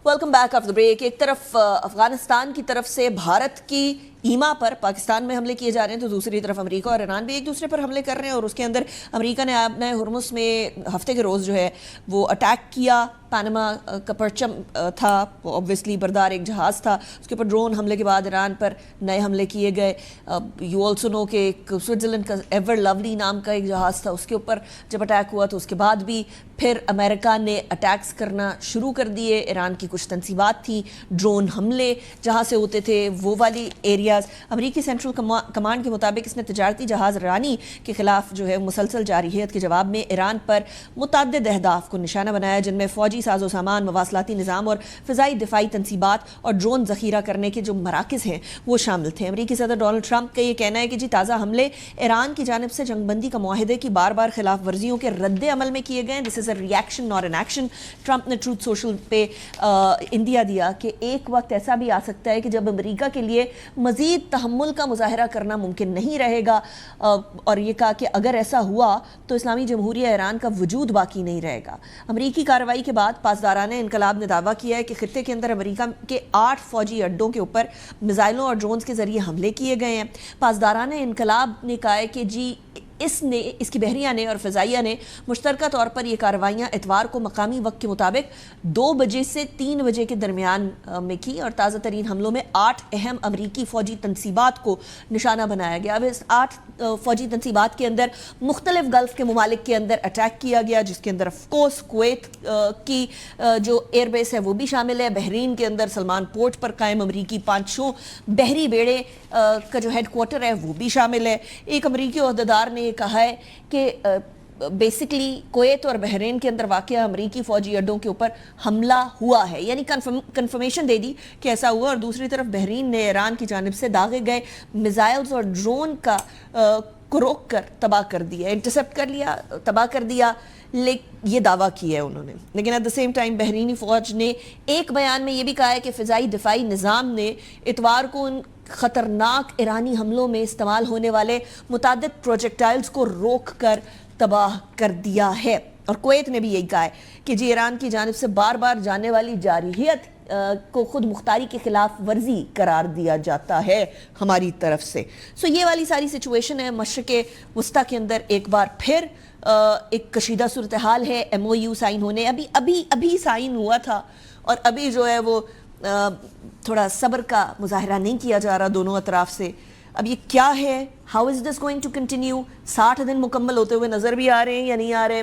Welcome back after the break. एक तरफ अफगानिस्तान की तरफ से भारत की ईमा पर पाकिस्तान में हमले किए जा रहे हैं, तो दूसरी तरफ अमेरिका और ईरान भी एक दूसरे पर हमले कर रहे हैं। और उसके अंदर अमेरिका ने अपने हुर्मुस में हफ्ते के रोज़ जो है वो अटैक किया। पनामा का परचम था, वो ऑब्वियसली बरदार एक जहाज़ था, उसके ऊपर ड्रोन हमले के बाद ईरान पर नए हमले किए गए। यू ऑल्सो नो कि एक स्विट्ज़रलैंड का एवर लवली नाम का एक जहाज़ था, उसके ऊपर जब अटैक हुआ तो उसके बाद भी फिर अमेरिका ने अटैक्स करना शुरू कर दिए। ईरान की कुछ तनसीबात थी, ड्रोन हमले जहाँ से होते थे वो वाली एरियाज़। अमेरिकी सेंट्रल कमांड के मुताबिक इसने तजारती जहाज़ ईरानी के ख़िलाफ़ जो है मुसलसल जारहियत के जवाब में ईरान पर मुतअद्दिद अहदाफ को निशाना बनाया, जिनमें फ़ौजी साजो सामान, मवासलाती निज़ाम और फ़िज़ाई दिफ़ाई तनसीबात और ड्रोन ज़ख़ीरा करने के जो मराकज़ हैं वो शामिल थे। अमेरिकी सदर डोनाल्ड ट्रंप का ये कहना है कि जी ताज़ा हमले ईरान की जानिब से जंगबंदी का मुआहदे की बार बार खिलाफ वर्जियों के रद्द अमल में किए गए। This is a reaction not an action. Trump ने ट्रूथ सोशल पे इंडिया दिया कि एक वक्त ऐसा भी आ सकता है कि जब अमेरिका के लिए मज़ीद तहम्मुल का मुज़ाहरा करना मुमकिन नहीं रहेगा, और ये कहा कि अगर ऐसा हुआ तो इस्लामी जमहूरिया ईरान का वजूद बाकी नहीं रहेगा। अमरीकी कार्रवाई के बाद पासदारान इनकलाब ने दावा किया है कि खित्ते के अंदर अमेरिका के 8 फ़ौजी अड्डों के ऊपर मिसाइलों और ड्रोन्स के ज़रिए हमले किए गए हैं। पासदारान इनकलाब ने कहा है कि जी इसकी बहरिया ने और फ़िज़ाइया ने मुश्तरका तौर पर ये कार्रवाइयाँ इतवार को मकामी वक्त के मुताबिक 2 बजे से 3 बजे के दरमियान में की, और ताज़ा तरीन हमलों में 8 अहम अमरीकी फ़ौजी तनसीबात को निशाना बनाया गया। अब इस 8 फ़ौजी तनसीबात के अंदर मुख्तलिफ गल्फ़ के ममालिक के अंदर अटैक किया गया, जिसके अंदर ऑफकोर्स कुवैत की जो एयरबेस है वो भी शामिल है। बहरीन के अंदर सलमान पोर्ट पर कायम अमरीकी 500 बहरी बेड़े का जो हेड क्वार्टर है वो भी शामिल है। एक अमरीकी ओहदेदार ने कहा है कि बेसिकली कुवैत और बहरीन के अंदर वाक़या अमरीकी फ़ौजी अड्डों के ऊपर हमला हुआ है, यानी कन्फर्मेशन दे दी कि ऐसा हुआ। और दूसरी तरफ बहरीन ने ईरान की जानिब से दागे गए मिसाइल्स और ड्रोन को रोक कर तबाह कर दिया, इंटरसेप्ट कर लिया, तबाह कर दिया, ये दावा किया है उन्होंने। लेकिन एट द सेम टाइम बहरीनी फ़ौज ने एक बयान में ये भी कहा है कि फ़िज़ाई दिफ़ाई निज़ाम ने इतवार को उन ख़तरनाक ईरानी हमलों में इस्तेमाल होने वाले मुतादिद प्रोजेक्टाइल्स को रोक कर तबाह कर दिया है। और कुवैत ने भी यही कहा है कि जी ईरान की जानिब से बार बार जाने वाली जारहियत को खुद मुख्तारी के ख़िलाफ़ वर्जी करार दिया जाता है हमारी तरफ से। सो ये वाली सारी सिचुएशन है मशरिक़ वस्ता के अंदर। एक बार फिर एक कशीदा सूरत हाल है। MOU साइन होने अभी साइन हुआ था, और अभी जो है वो थोड़ा सब्र का मुजाहरा नहीं किया जा रहा दोनों अतराफ से। अब ये क्या है, how is this going to continue? 60 दिन मुकम्मल होते हुए नज़र भी आ रहे हैं या नहीं आ रहे?